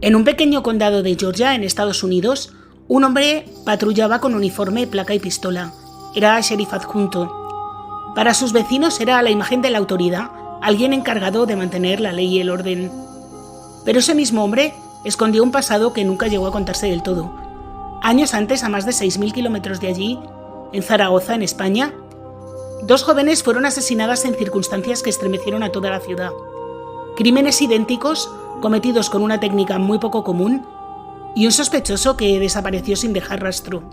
En un pequeño condado de Georgia, en Estados Unidos, un hombre patrullaba con uniforme, placa y pistola. Era sheriff adjunto. Para sus vecinos era la imagen de la autoridad, alguien encargado de mantener la ley y el orden. Pero ese mismo hombre escondió un pasado que nunca llegó a contarse del todo. Años antes, a más de 6.000 kilómetros de allí, en Zaragoza, en España, 2 jóvenes fueron asesinadas en circunstancias que estremecieron a toda la ciudad. Crímenes idénticos, cometidos con una técnica muy poco común, y un sospechoso que desapareció sin dejar rastro.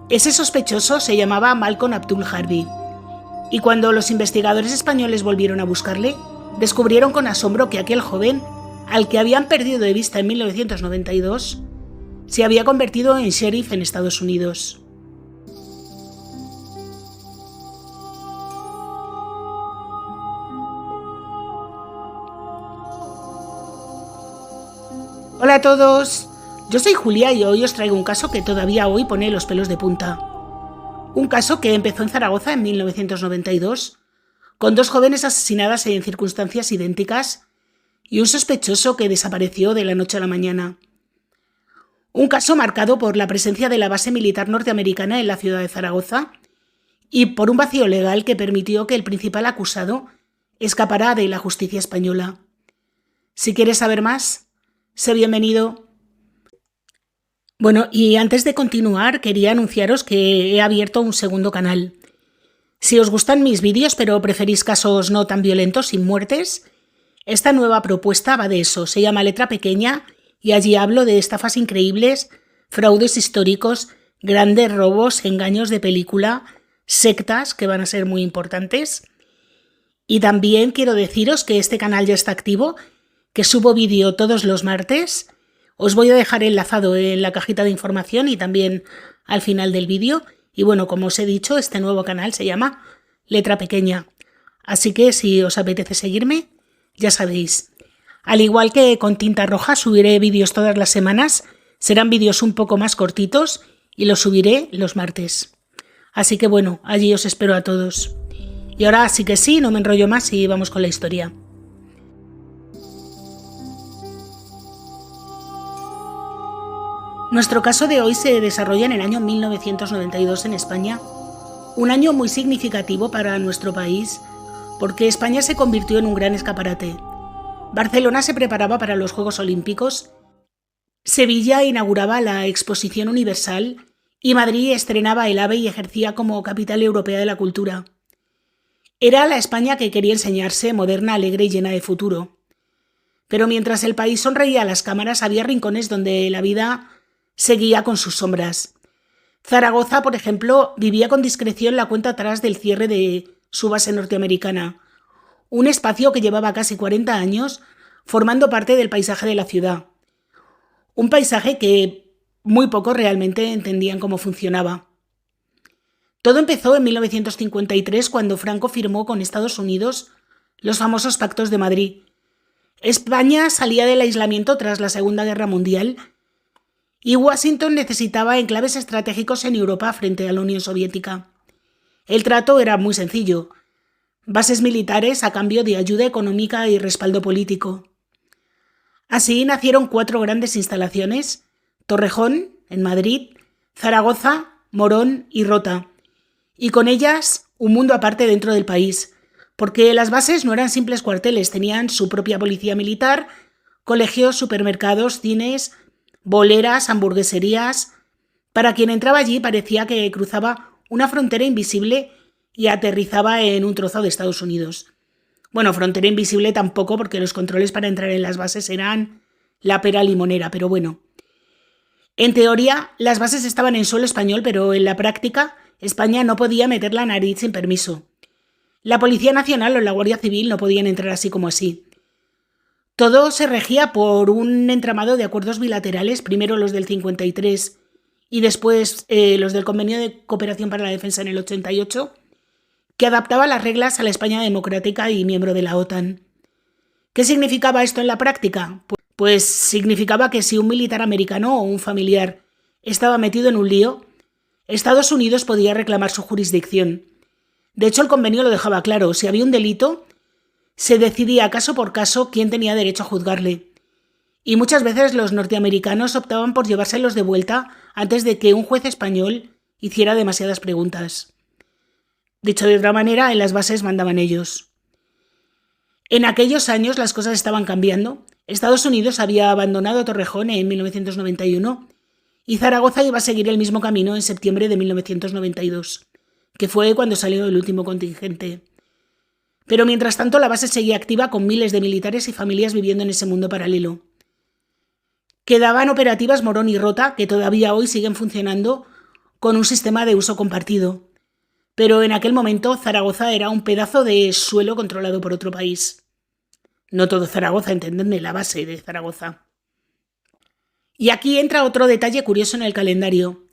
Ese sospechoso se llamaba Malcolm Abdul Harbi, y cuando los investigadores españoles volvieron a buscarle, descubrieron con asombro que aquel joven, al que habían perdido de vista en 1992, se había convertido en sheriff en Estados Unidos. Hola a todos, yo soy Julia y hoy os traigo un caso que todavía hoy pone los pelos de punta. Un caso que empezó en Zaragoza en 1992, con 2 jóvenes asesinadas en circunstancias idénticas y un sospechoso que desapareció de la noche a la mañana. Un caso marcado por la presencia de la base militar norteamericana en la ciudad de Zaragoza y por un vacío legal que permitió que el principal acusado escapara de la justicia española. Si quieres saber más, sé bienvenido. Bueno, y antes de continuar, quería anunciaros que he abierto un segundo canal. Si os gustan mis vídeos, pero preferís casos no tan violentos, sin muertes, esta nueva propuesta va de eso. Se llama Letra Pequeña y allí hablo de estafas increíbles, fraudes históricos, grandes robos, engaños de película, sectas, que van a ser muy importantes. Y también quiero deciros que este canal ya está activo, que subo vídeo todos los martes. Os voy a dejar enlazado en la cajita de información y también al final del vídeo. Y bueno, como os he dicho, este nuevo canal se llama Letra Pequeña. Así que si os apetece seguirme, ya sabéis. Al igual que con Tinta Roja subiré vídeos todas las semanas, serán vídeos un poco más cortitos y los subiré los martes. Así que bueno, allí os espero a todos. Y ahora sí que sí, no me enrollo más y vamos con la historia. Nuestro caso de hoy se desarrolla en el año 1992 en España, un año muy significativo para nuestro país, porque España se convirtió en un gran escaparate. Barcelona se preparaba para los Juegos Olímpicos, Sevilla inauguraba la Exposición Universal y Madrid estrenaba el AVE y ejercía como capital europea de la cultura. Era la España que quería enseñarse, moderna, alegre y llena de futuro. Pero mientras el país sonreía a las cámaras, había rincones donde la vida seguía con sus sombras. Zaragoza, por ejemplo, vivía con discreción la cuenta atrás del cierre de su base norteamericana, un espacio que llevaba casi 40 años formando parte del paisaje de la ciudad. Un paisaje que muy pocos realmente entendían cómo funcionaba. Todo empezó en 1953 cuando Franco firmó con Estados Unidos los famosos Pactos de Madrid. España salía del aislamiento tras la Segunda Guerra Mundial y Washington necesitaba enclaves estratégicos en Europa frente a la Unión Soviética. El trato era muy sencillo: bases militares a cambio de ayuda económica y respaldo político. Así nacieron 4 grandes instalaciones: Torrejón, en Madrid, Zaragoza, Morón y Rota, y con ellas un mundo aparte dentro del país, porque las bases no eran simples cuarteles, tenían su propia policía militar, colegios, supermercados, cines, boleras, hamburgueserías. Para quien entraba allí parecía que cruzaba una frontera invisible y aterrizaba en un trozo de Estados Unidos. Bueno, frontera invisible tampoco, porque los controles para entrar en las bases eran la pera limonera, pero bueno. En teoría, las bases estaban en suelo español, pero en la práctica, España no podía meter la nariz sin permiso. La Policía Nacional o la Guardia Civil no podían entrar así como así. Todo se regía por un entramado de acuerdos bilaterales, primero los del 53 y después los del Convenio de Cooperación para la Defensa en el 88, que adaptaba las reglas a la España democrática y miembro de la OTAN. ¿Qué significaba esto en la práctica? Pues significaba que si un militar americano o un familiar estaba metido en un lío, Estados Unidos podía reclamar su jurisdicción. De hecho, el convenio lo dejaba claro: si había un delito, se decidía caso por caso quién tenía derecho a juzgarle. y muchas veces los norteamericanos optaban por llevárselos de vuelta antes de que un juez español hiciera demasiadas preguntas. Dicho de otra manera, en las bases mandaban ellos. En aquellos años las cosas estaban cambiando. Estados Unidos había abandonado Torrejón en 1991 y Zaragoza iba a seguir el mismo camino en septiembre de 1992, que fue cuando salió el último contingente. Pero mientras tanto la base seguía activa con miles de militares y familias viviendo en ese mundo paralelo. Quedaban operativas Morón y Rota, que todavía hoy siguen funcionando con un sistema de uso compartido. Pero en aquel momento Zaragoza era un pedazo de suelo controlado por otro país. No todo Zaragoza, entendedme, la base de Zaragoza. Y aquí entra otro detalle curioso en el calendario.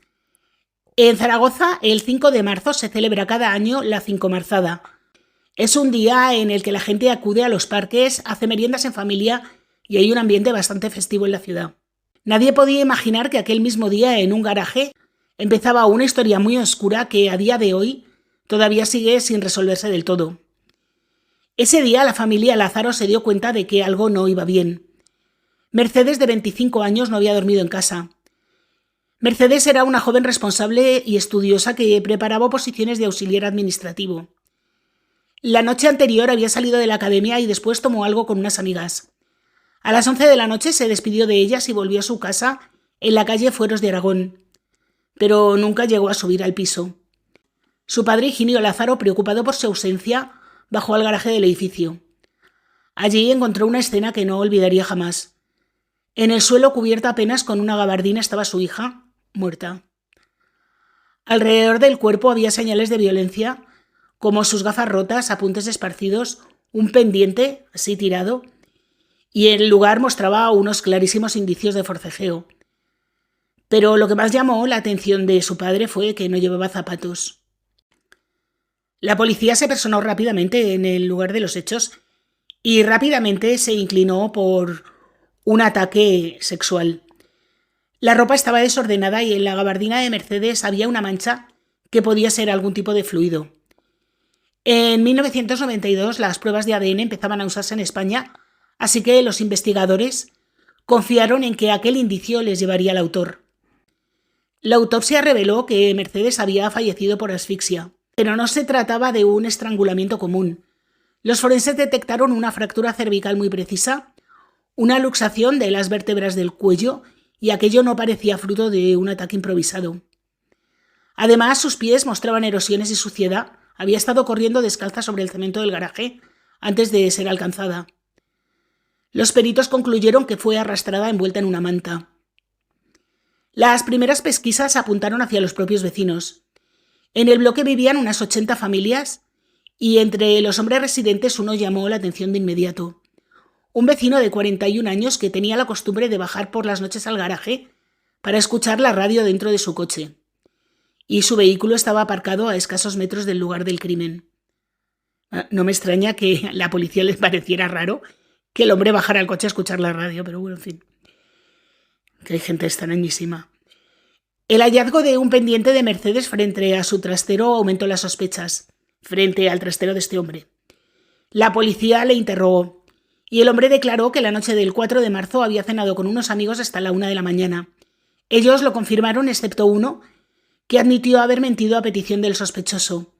En Zaragoza, el 5 de marzo se celebra cada año la Cincomarzada. Es un día en el que la gente acude a los parques, hace meriendas en familia y hay un ambiente bastante festivo en la ciudad. Nadie podía imaginar que aquel mismo día, en un garaje, empezaba una historia muy oscura que a día de hoy todavía sigue sin resolverse del todo. Ese día la familia Lázaro se dio cuenta de que algo no iba bien. Mercedes, de 25 años, no había dormido en casa. Mercedes era una joven responsable y estudiosa que preparaba oposiciones de auxiliar administrativo. La noche anterior había salido de la academia y después tomó algo con unas amigas. A las 11 de la noche se despidió de ellas y volvió a su casa en la calle Fueros de Aragón, pero nunca llegó a subir al piso. Su padre, Higinio Lázaro, preocupado por su ausencia, bajó al garaje del edificio. Allí encontró una escena que no olvidaría jamás. En el suelo, cubierta apenas con una gabardina, estaba su hija, muerta. Alrededor del cuerpo había señales de violencia, como sus gafas rotas, apuntes esparcidos, un pendiente, así tirado, y el lugar mostraba unos clarísimos indicios de forcejeo. Pero lo que más llamó la atención de su padre fue que no llevaba zapatos. La policía se personó rápidamente en el lugar de los hechos y rápidamente se inclinó por un ataque sexual. La ropa estaba desordenada y en la gabardina de Mercedes había una mancha que podía ser algún tipo de fluido. En 1992 las pruebas de ADN empezaban a usarse en España, así que los investigadores confiaron en que aquel indicio les llevaría al autor. La autopsia reveló que Mercedes había fallecido por asfixia, pero no se trataba de un estrangulamiento común. Los forenses detectaron una fractura cervical muy precisa, una luxación de las vértebras del cuello y aquello no parecía fruto de un ataque improvisado. Además, sus pies mostraban erosiones y suciedad. Había estado corriendo descalza sobre el cemento del garaje antes de ser alcanzada. Los peritos concluyeron que fue arrastrada envuelta en una manta. Las primeras pesquisas apuntaron hacia los propios vecinos. En el bloque vivían unas 80 familias y entre los hombres residentes uno llamó la atención de inmediato. Un vecino de 41 años que tenía la costumbre de bajar por las noches al garaje para escuchar la radio dentro de su coche. Y su vehículo estaba aparcado a escasos metros del lugar del crimen. No me extraña que a la policía les pareciera raro que el hombre bajara al coche a escuchar la radio, pero bueno, en fin. Que hay gente extrañísima. El hallazgo de un pendiente de Mercedes frente a su trastero aumentó las sospechas, frente al trastero de este hombre. La policía le interrogó y el hombre declaró que la noche del 4 de marzo había cenado con unos amigos hasta la 1 de la mañana. Ellos lo confirmaron, excepto uno, que admitió haber mentido a petición del sospechoso.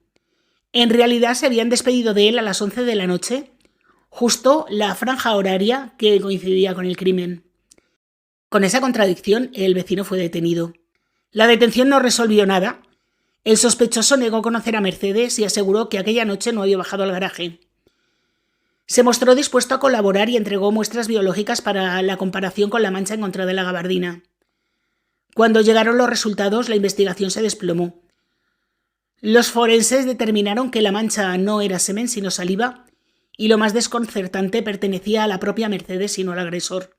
En realidad se habían despedido de él a las 11 de la noche, justo la franja horaria que coincidía con el crimen. Con esa contradicción, el vecino fue detenido. La detención no resolvió nada. El sospechoso negó conocer a Mercedes y aseguró que aquella noche no había bajado al garaje. Se mostró dispuesto a colaborar y entregó muestras biológicas para la comparación con la mancha encontrada en la gabardina. Cuando llegaron los resultados, la investigación se desplomó. Los forenses determinaron que la mancha no era semen sino saliva y lo más desconcertante pertenecía a la propia Mercedes y no al agresor.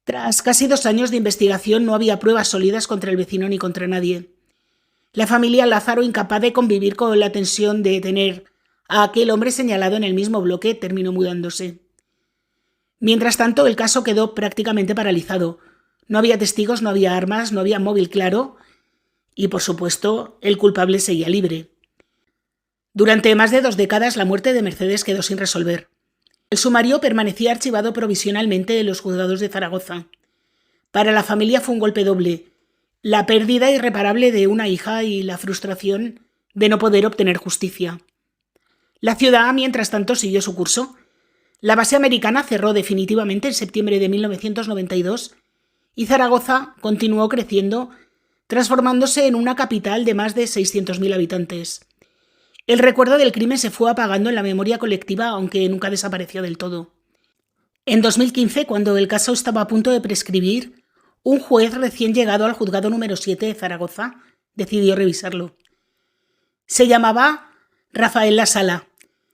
Tras casi 2 años de investigación no había pruebas sólidas contra el vecino ni contra nadie. La familia Lázaro, incapaz de convivir con la tensión de tener a aquel hombre señalado en el mismo bloque, terminó mudándose. Mientras tanto, el caso quedó prácticamente paralizado. No había testigos, no había armas, no había móvil claro y, por supuesto, el culpable seguía libre. Durante más de 2 décadas la muerte de Mercedes quedó sin resolver. El sumario permanecía archivado provisionalmente en los juzgados de Zaragoza. Para la familia fue un golpe doble: la pérdida irreparable de una hija y la frustración de no poder obtener justicia. La ciudad, mientras tanto, siguió su curso. La base americana cerró definitivamente en septiembre de 1992 y Zaragoza continuó creciendo, transformándose en una capital de más de 600.000 habitantes. El recuerdo del crimen se fue apagando en la memoria colectiva, aunque nunca desapareció del todo. En 2015, cuando el caso estaba a punto de prescribir, un juez recién llegado al juzgado número 7 de Zaragoza decidió revisarlo. Se llamaba Rafael Lasala.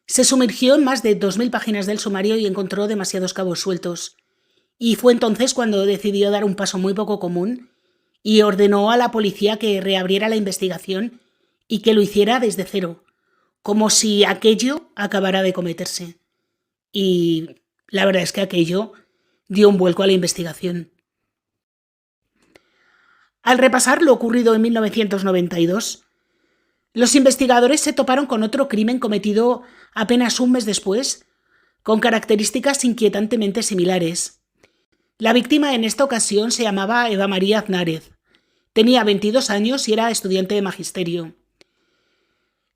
Se sumergió en más de 2.000 páginas del sumario y encontró demasiados cabos sueltos. Y fue entonces cuando decidió dar un paso muy poco común y ordenó a la policía que reabriera la investigación y que lo hiciera desde cero, como si aquello acabara de cometerse. Y la verdad es que aquello dio un vuelco a la investigación. Al repasar lo ocurrido en 1992, los investigadores se toparon con otro crimen cometido apenas un mes después, con características inquietantemente similares. La víctima en esta ocasión se llamaba Eva María Aznárez. Tenía 22 años y era estudiante de magisterio.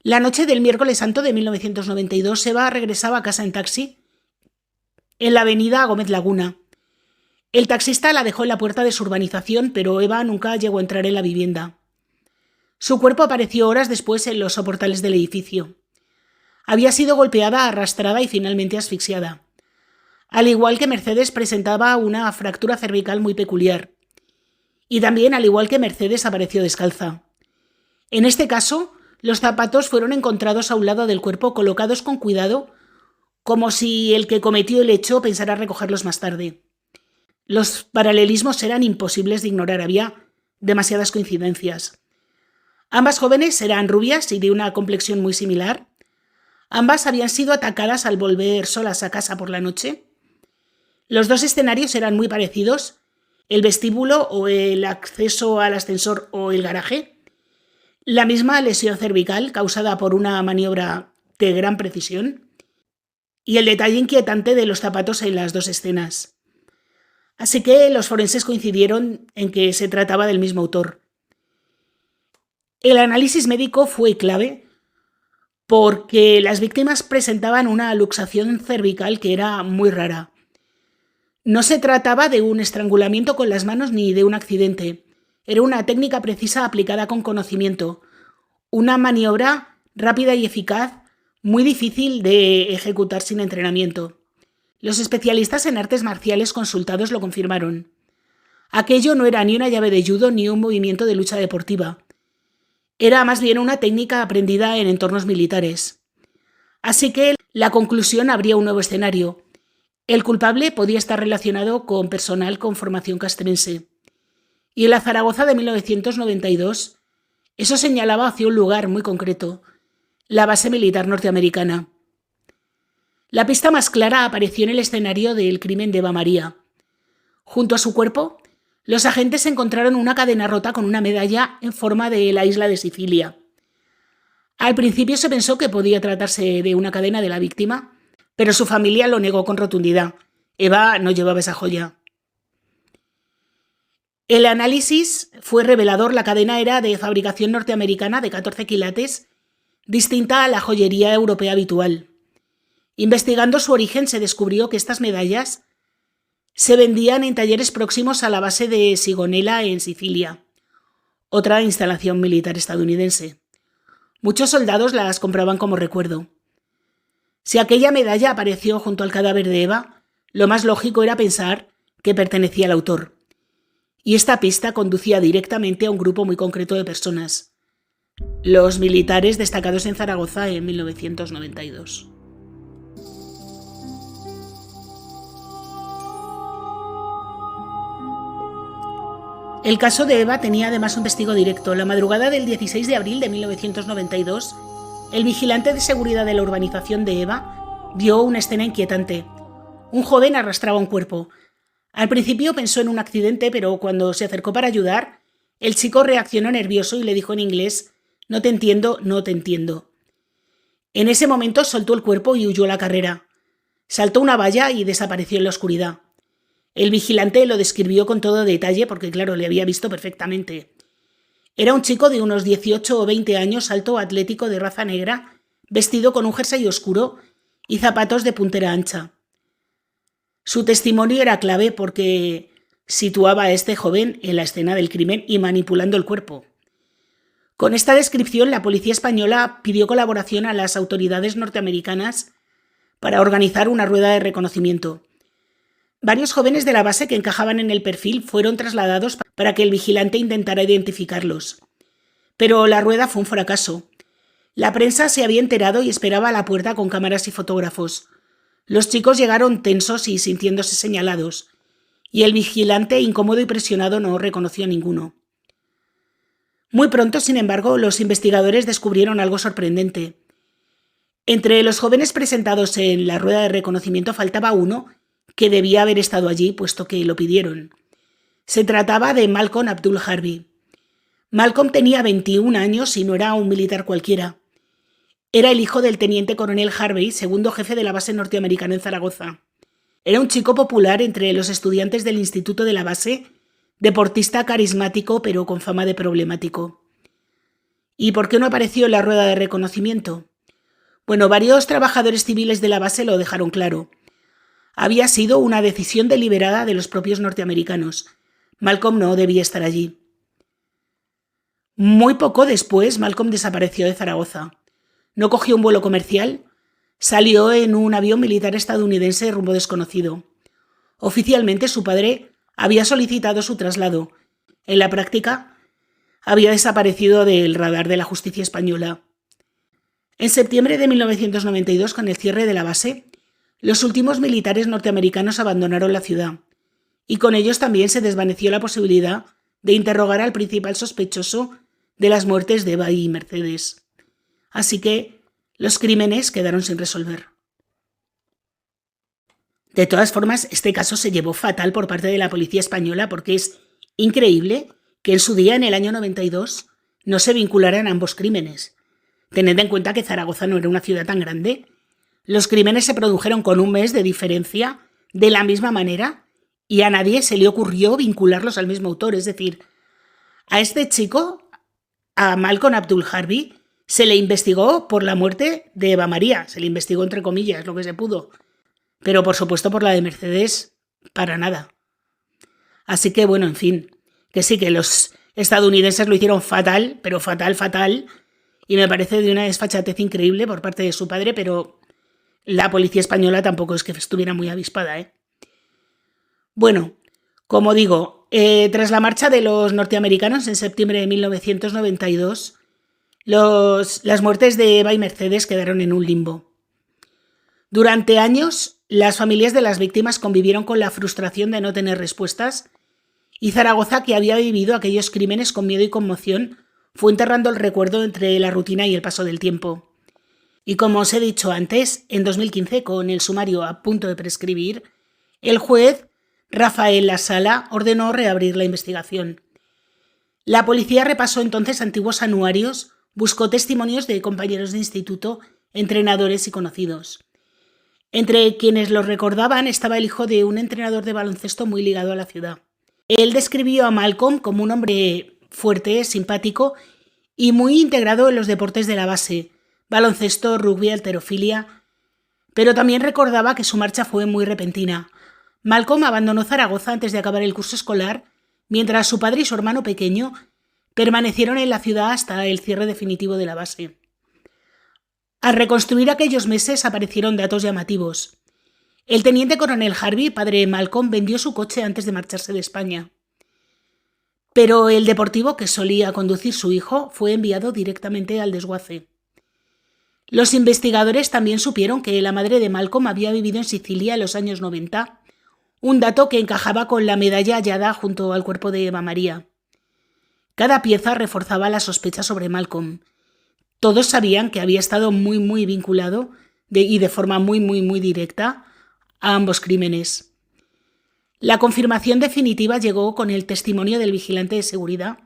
La noche del miércoles santo de 1992, Eva regresaba a casa en taxi en la avenida Gómez Laguna. El taxista la dejó en la puerta de su urbanización, pero Eva nunca llegó a entrar en la vivienda. Su cuerpo apareció horas después en los soportales del edificio. Había sido golpeada, arrastrada y finalmente asfixiada. Al igual que Mercedes, presentaba una fractura cervical muy peculiar. Y también, al igual que Mercedes, apareció descalza. En este caso, los zapatos fueron encontrados a un lado del cuerpo, colocados con cuidado, como si el que cometió el hecho pensara recogerlos más tarde. Los paralelismos eran imposibles de ignorar, había demasiadas coincidencias. Ambas jóvenes eran rubias y de una complexión muy similar. Ambas habían sido atacadas al volver solas a casa por la noche. Los dos escenarios eran muy parecidos: el vestíbulo o el acceso al ascensor o el garaje. La misma lesión cervical causada por una maniobra de gran precisión. Y el detalle inquietante de los zapatos en las dos escenas. Así que los forenses coincidieron en que se trataba del mismo autor. El análisis médico fue clave porque las víctimas presentaban una luxación cervical que era muy rara. No se trataba de un estrangulamiento con las manos ni de un accidente. Era una técnica precisa aplicada con conocimiento. Una maniobra rápida y eficaz, muy difícil de ejecutar sin entrenamiento. Los especialistas en artes marciales consultados lo confirmaron. Aquello no era ni una llave de judo ni un movimiento de lucha deportiva. Era más bien una técnica aprendida en entornos militares. Así que la conclusión abría un nuevo escenario. El culpable podía estar relacionado con personal con formación castrense. Y en la Zaragoza de 1992, eso señalaba hacia un lugar muy concreto: la base militar norteamericana. La pista más clara apareció en el escenario del crimen de Eva María. Junto a su cuerpo, los agentes encontraron una cadena rota con una medalla en forma de la isla de Sicilia. Al principio se pensó que podía tratarse de una cadena de la víctima, pero su familia lo negó con rotundidad. Eva no llevaba esa joya. El análisis fue revelador. La cadena era de fabricación norteamericana de 14 quilates, distinta a la joyería europea habitual. Investigando su origen, se descubrió que estas medallas se vendían en talleres próximos a la base de Sigonella en Sicilia, otra instalación militar estadounidense. Muchos soldados las compraban como recuerdo. Si aquella medalla apareció junto al cadáver de Eva, lo más lógico era pensar que pertenecía al autor. Y esta pista conducía directamente a un grupo muy concreto de personas: los militares destacados en Zaragoza en 1992. El caso de Eva tenía además un testigo directo. La madrugada del 16 de abril de 1992, el vigilante de seguridad de la urbanización de Eva vio una escena inquietante. Un joven arrastraba un cuerpo. Al principio pensó en un accidente, pero cuando se acercó para ayudar, el chico reaccionó nervioso y le dijo en inglés: «No te entiendo, no te entiendo». En ese momento soltó el cuerpo y huyó a la carrera. Saltó una valla y desapareció en la oscuridad. El vigilante lo describió con todo detalle porque, claro, le había visto perfectamente. Era un chico de unos 18 o 20 años, alto, atlético, de raza negra, vestido con un jersey oscuro y zapatos de puntera ancha. Su testimonio era clave porque situaba a este joven en la escena del crimen y manipulando el cuerpo. Con esta descripción, la policía española pidió colaboración a las autoridades norteamericanas para organizar una rueda de reconocimiento. Varios jóvenes de la base que encajaban en el perfil fueron trasladados para que el vigilante intentara identificarlos. Pero la rueda fue un fracaso. La prensa se había enterado y esperaba a la puerta con cámaras y fotógrafos. Los chicos llegaron tensos y sintiéndose señalados, y el vigilante, incómodo y presionado, no reconoció a ninguno. Muy pronto, sin embargo, los investigadores descubrieron algo sorprendente. Entre los jóvenes presentados en la rueda de reconocimiento faltaba uno que debía haber estado allí, puesto que lo pidieron. Se trataba de Malcolm Abdul Harvey. Malcolm tenía 21 años y no era un militar cualquiera. Era el hijo del teniente coronel Harvey, segundo jefe de la base norteamericana en Zaragoza. Era un chico popular entre los estudiantes del instituto de la base, deportista carismático pero con fama de problemático. ¿Y por qué no apareció en la rueda de reconocimiento? Bueno, varios trabajadores civiles de la base lo dejaron claro. Había sido una decisión deliberada de los propios norteamericanos. Malcolm no debía estar allí. Muy poco después, Malcolm desapareció de Zaragoza. No cogió un vuelo comercial, salió en un avión militar estadounidense rumbo desconocido. Oficialmente su padre había solicitado su traslado. En la práctica, había desaparecido del radar de la justicia española. En septiembre de 1992, con el cierre de la base, los últimos militares norteamericanos abandonaron la ciudad, y con ellos también se desvaneció la posibilidad de interrogar al principal sospechoso de las muertes de Eva y Mercedes. Así que los crímenes quedaron sin resolver. De todas formas, este caso se llevó fatal por parte de la policía española porque es increíble que en su día, en el año 92, no se vincularan ambos crímenes. Tened en cuenta que Zaragoza no era una ciudad tan grande. Los crímenes se produjeron con un mes de diferencia, de la misma manera, y a nadie se le ocurrió vincularlos al mismo autor. Es decir, a este chico, a Malcolm Abdul Harvey, se le investigó por la muerte de Eva María. Se le investigó entre comillas, lo que se pudo. Pero por supuesto por la de Mercedes, para nada. Así que bueno, en fin, que sí que los estadounidenses lo hicieron fatal, pero fatal, fatal, y me parece de una desfachatez increíble por parte de su padre, pero la policía española tampoco es que estuviera muy avispada, ¿eh? Bueno, como digo, tras la marcha de los norteamericanos en septiembre de 1992, las muertes de Eva y Mercedes quedaron en un limbo. Durante años, las familias de las víctimas convivieron con la frustración de no tener respuestas, y Zaragoza, que había vivido aquellos crímenes con miedo y conmoción, fue enterrando el recuerdo entre la rutina y el paso del tiempo. Y como os he dicho antes, en 2015, con el sumario a punto de prescribir, el juez Rafael Lasala ordenó reabrir la investigación. La policía repasó entonces antiguos anuarios, buscó testimonios de compañeros de instituto, entrenadores y conocidos. Entre quienes los recordaban estaba el hijo de un entrenador de baloncesto muy ligado a la ciudad. Él describió a Malcolm como un hombre fuerte, simpático y muy integrado en los deportes de la base, baloncesto, rugby, halterofilia, pero también recordaba que su marcha fue muy repentina. Malcolm abandonó Zaragoza antes de acabar el curso escolar, mientras su padre y su hermano pequeño permanecieron en la ciudad hasta el cierre definitivo de la base. Al reconstruir aquellos meses aparecieron datos llamativos. El teniente coronel Harvey, padre de Malcolm, vendió su coche antes de marcharse de España. Pero el deportivo que solía conducir su hijo fue enviado directamente al desguace. Los investigadores también supieron que la madre de Malcolm había vivido en Sicilia en los años 90, un dato que encajaba con la medalla hallada junto al cuerpo de Eva María. Cada pieza reforzaba la sospecha sobre Malcolm. Todos sabían que había estado muy vinculado y de forma muy directa a ambos crímenes. La confirmación definitiva llegó con el testimonio del vigilante de seguridad,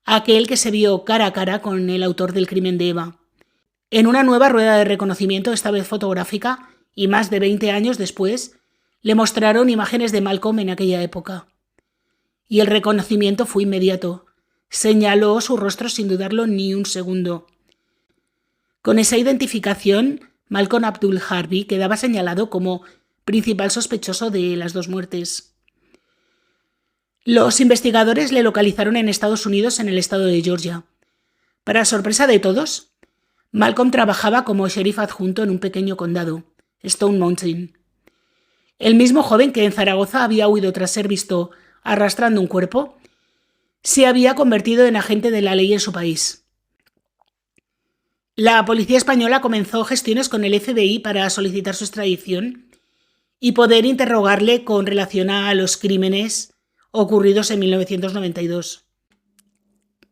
aquel que se vio cara a cara con el autor del crimen de Eva. En una nueva rueda de reconocimiento, esta vez fotográfica, y más de 20 años después le mostraron imágenes de Malcolm en aquella época. Y el reconocimiento fue inmediato. Señaló su rostro sin dudarlo ni un segundo. Con esa identificación, Malcolm Abdul Harbi quedaba señalado como principal sospechoso de las dos muertes. Los investigadores le localizaron en Estados Unidos, en el estado de Georgia. Para sorpresa de todos, Malcolm trabajaba como sheriff adjunto en un pequeño condado, Stone Mountain. El mismo joven que en Zaragoza había huido tras ser visto arrastrando un cuerpo, se había convertido en agente de la ley en su país. La policía española comenzó gestiones con el FBI para solicitar su extradición y poder interrogarle con relación a los crímenes ocurridos en 1992.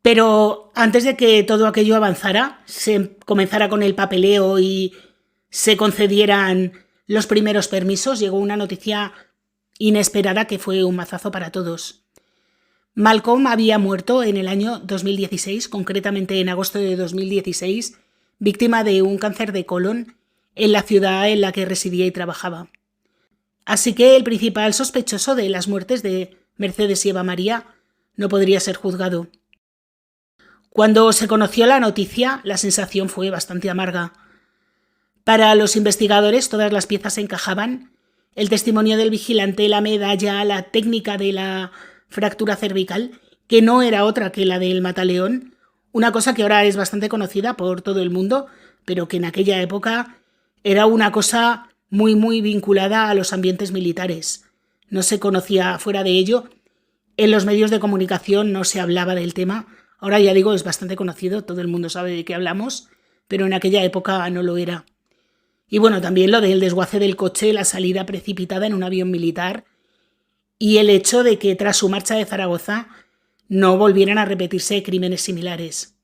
Pero antes de que todo aquello avanzara, se comenzara con el papeleo y se concedieran los primeros permisos, llegó una noticia inesperada que fue un mazazo para todos. Malcolm había muerto en el año 2016, concretamente en agosto de 2016, víctima de un cáncer de colon en la ciudad en la que residía y trabajaba. Así que el principal sospechoso de las muertes de Mercedes y Eva María no podría ser juzgado. Cuando se conoció la noticia, la sensación fue bastante amarga. Para los investigadores todas las piezas encajaban: el testimonio del vigilante, la medalla, la técnica de la fractura cervical, que no era otra que la del mataleón, una cosa que ahora es bastante conocida por todo el mundo, pero que en aquella época era una cosa muy vinculada a los ambientes militares. No se conocía fuera de ello. En los medios de comunicación no se hablaba del tema. Ahora ya digo, es bastante conocido, todo el mundo sabe de qué hablamos, pero en aquella época no lo era. Y bueno, también lo del desguace del coche, la salida precipitada en un avión militar y el hecho de que tras su marcha de Zaragoza no volvieran a repetirse crímenes similares.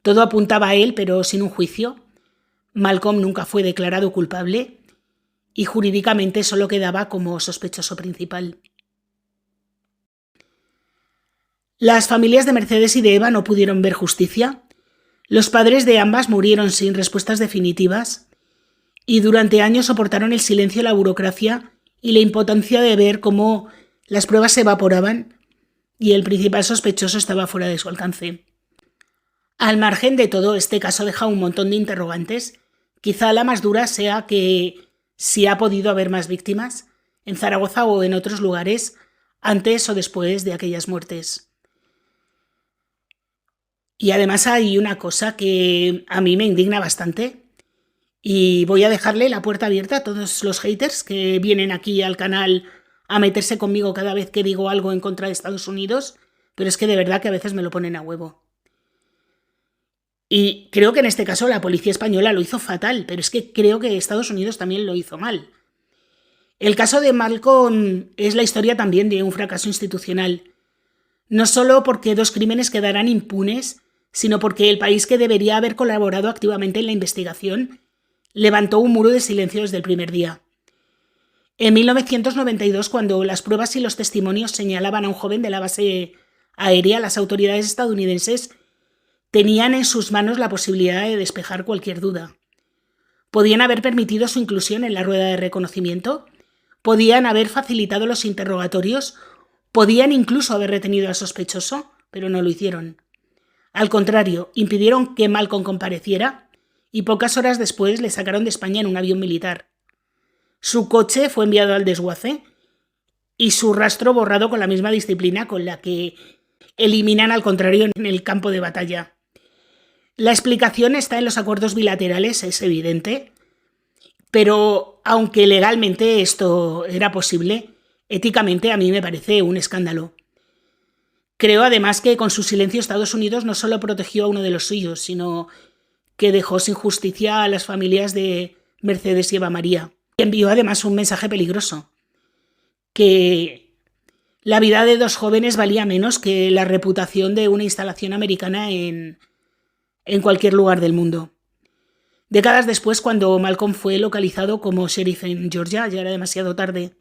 Todo apuntaba a él, pero sin un juicio. Malcolm nunca fue declarado culpable y jurídicamente solo quedaba como sospechoso principal. Las familias de Mercedes y de Eva no pudieron ver justicia. Los padres de ambas murieron sin respuestas definitivas y durante años soportaron el silencio, la burocracia y la impotencia de ver cómo las pruebas se evaporaban y el principal sospechoso estaba fuera de su alcance. Al margen de todo, este caso deja un montón de interrogantes. Quizá la más dura sea que si ha podido haber más víctimas en Zaragoza o en otros lugares antes o después de aquellas muertes. Y además hay una cosa que a mí me indigna bastante y voy a dejarle la puerta abierta a todos los haters que vienen aquí al canal a meterse conmigo cada vez que digo algo en contra de Estados Unidos, pero es que de verdad que a veces me lo ponen a huevo. Y creo que en este caso la policía española lo hizo fatal, pero es que creo que Estados Unidos también lo hizo mal. El caso de Malcolm es la historia también de un fracaso institucional. No solo porque dos crímenes quedarán impunes, sino porque el país que debería haber colaborado activamente en la investigación levantó un muro de silencio desde el primer día. En 1992, cuando las pruebas y los testimonios señalaban a un joven de la base aérea, las autoridades estadounidenses tenían en sus manos la posibilidad de despejar cualquier duda. Podían haber permitido su inclusión en la rueda de reconocimiento, podían haber facilitado los interrogatorios, podían incluso haber retenido al sospechoso, pero no lo hicieron. Al contrario, impidieron que Malcolm compareciera y pocas horas después le sacaron de España en un avión militar. Su coche fue enviado al desguace y su rastro borrado con la misma disciplina con la que eliminan al contrario en el campo de batalla. La explicación está en los acuerdos bilaterales, es evidente, pero aunque legalmente esto era posible, éticamente a mí me parece un escándalo. Creo además que con su silencio Estados Unidos no solo protegió a uno de los suyos, sino que dejó sin justicia a las familias de Mercedes y Eva María. Envió además un mensaje peligroso, que la vida de dos jóvenes valía menos que la reputación de una instalación americana en cualquier lugar del mundo. Décadas después, cuando Malcolm fue localizado como sheriff en Georgia, ya era demasiado tarde.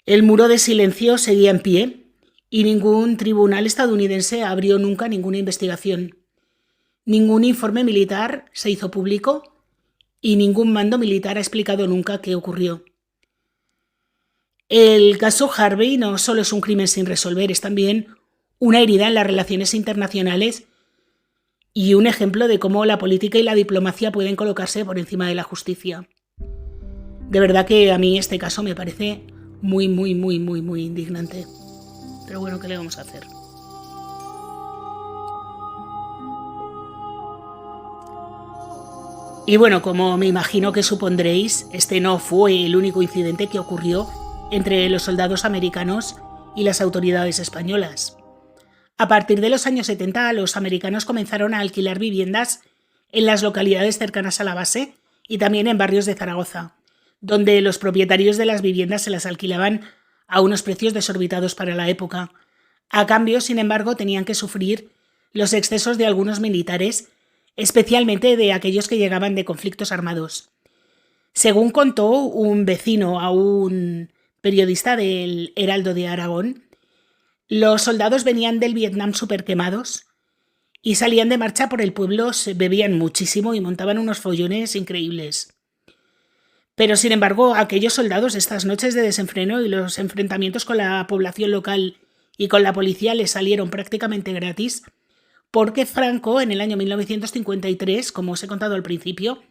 El muro de silencio seguía en pie y ningún tribunal estadounidense abrió nunca ninguna investigación. Ningún informe militar se hizo público y ningún mando militar ha explicado nunca qué ocurrió. El caso Harvey no solo es un crimen sin resolver, es también una herida en las relaciones internacionales y un ejemplo de cómo la política y la diplomacia pueden colocarse por encima de la justicia. De verdad que a mí este caso me parece muy indignante. Pero bueno, ¿qué le vamos a hacer? Y bueno, como me imagino que supondréis, este no fue el único incidente que ocurrió entre los soldados americanos y las autoridades españolas. A partir de los años 70, los americanos comenzaron a alquilar viviendas en las localidades cercanas a la base y también en barrios de Zaragoza, donde los propietarios de las viviendas se las alquilaban a unos precios desorbitados para la época. A cambio, sin embargo, tenían que sufrir los excesos de algunos militares, especialmente de aquellos que llegaban de conflictos armados. Según contó un vecino a un periodista del Heraldo de Aragón, los soldados venían del Vietnam súper quemados y salían de marcha por el pueblo, se bebían muchísimo y montaban unos follones increíbles. Pero, sin embargo, aquellos soldados, estas noches de desenfreno y los enfrentamientos con la población local y con la policía les salieron prácticamente gratis, porque Franco, en el año 1953, como os he contado al principio,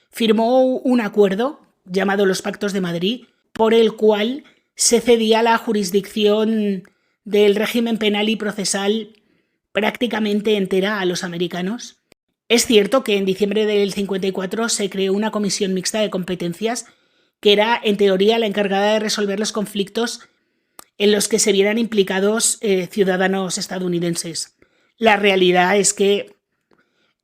firmó un acuerdo llamado los Pactos de Madrid, por el cual se cedía la jurisdicción del régimen penal y procesal prácticamente entera a los americanos. Es cierto que en diciembre del 54 se creó una comisión mixta de competencias que era, en teoría, la encargada de resolver los conflictos en los que se vieran implicados ciudadanos estadounidenses. La realidad es que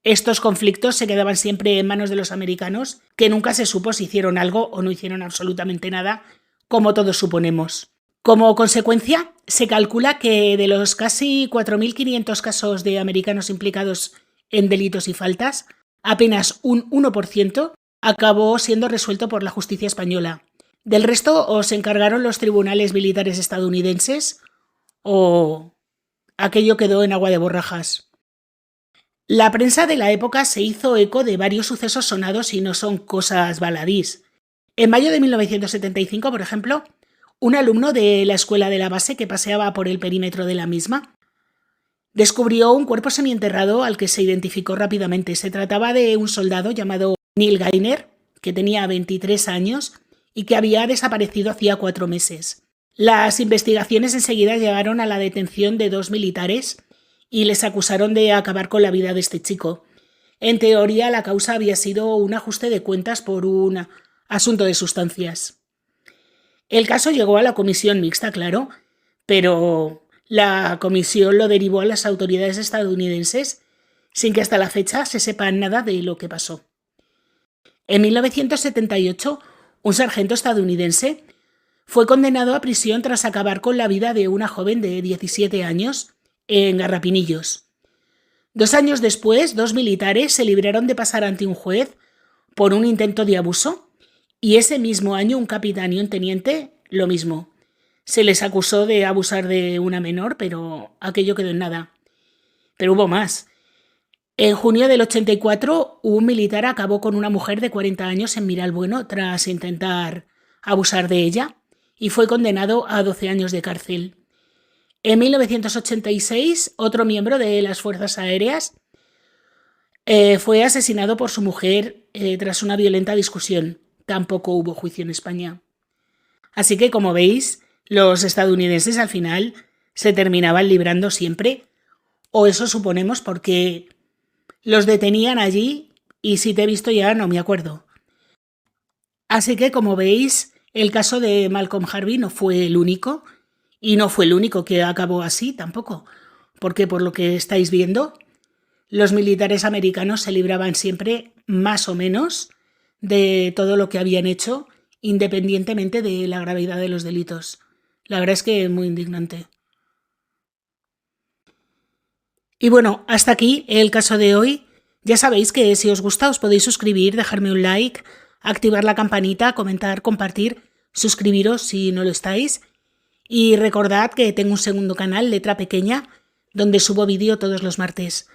estos conflictos se quedaban siempre en manos de los americanos, que nunca se supo si hicieron algo o no hicieron absolutamente nada, como todos suponemos. Como consecuencia, se calcula que de los casi 4.500 casos de americanos implicados en delitos y faltas, apenas un 1% acabó siendo resuelto por la justicia española. Del resto o se encargaron los tribunales militares estadounidenses o aquello quedó en agua de borrajas. La prensa de la época se hizo eco de varios sucesos sonados y no son cosas baladís. En mayo de 1975, por ejemplo, un alumno de la escuela de la base que paseaba por el perímetro de la misma descubrió un cuerpo semienterrado al que se identificó rápidamente. Se trataba de un soldado llamado Neil Gainer, que tenía 23 años y que había desaparecido hacía 4 meses. Las investigaciones enseguida llegaron a la detención de 2 militares y les acusaron de acabar con la vida de este chico. En teoría, la causa había sido un ajuste de cuentas por un asunto de sustancias. El caso llegó a la comisión mixta, claro, pero la comisión lo derivó a las autoridades estadounidenses sin que hasta la fecha se sepa nada de lo que pasó. En 1978, un sargento estadounidense fue condenado a prisión tras acabar con la vida de una joven de 17 años en Garrapinillos. 2 años después, 2 militares se libraron de pasar ante un juez por un intento de abuso y ese mismo año un capitán y un teniente lo mismo. Se les acusó de abusar de una menor, pero aquello quedó en nada. Pero hubo más. En junio del 84, un militar acabó con una mujer de 40 años en Miralbueno tras intentar abusar de ella y fue condenado a 12 años de cárcel. En 1986, otro miembro de las Fuerzas Aéreas fue asesinado por su mujer tras una violenta discusión. Tampoco hubo juicio en España. Así que, como veis, los estadounidenses al final se terminaban librando siempre, o eso suponemos porque los detenían allí y si te he visto ya no me acuerdo. Así que, como veis, el caso de Malcolm Harvey no fue el único, y no fue el único que acabó así tampoco, porque por lo que estáis viendo, los militares americanos se libraban siempre más o menos de todo lo que habían hecho, independientemente de la gravedad de los delitos. La verdad es que es muy indignante. Y bueno, hasta aquí el caso de hoy. Ya sabéis que si os gusta os podéis suscribir, dejarme un like, activar la campanita, comentar, compartir, suscribiros si no lo estáis. Y recordad que tengo un segundo canal, Letra Pequeña, donde subo vídeo todos los martes.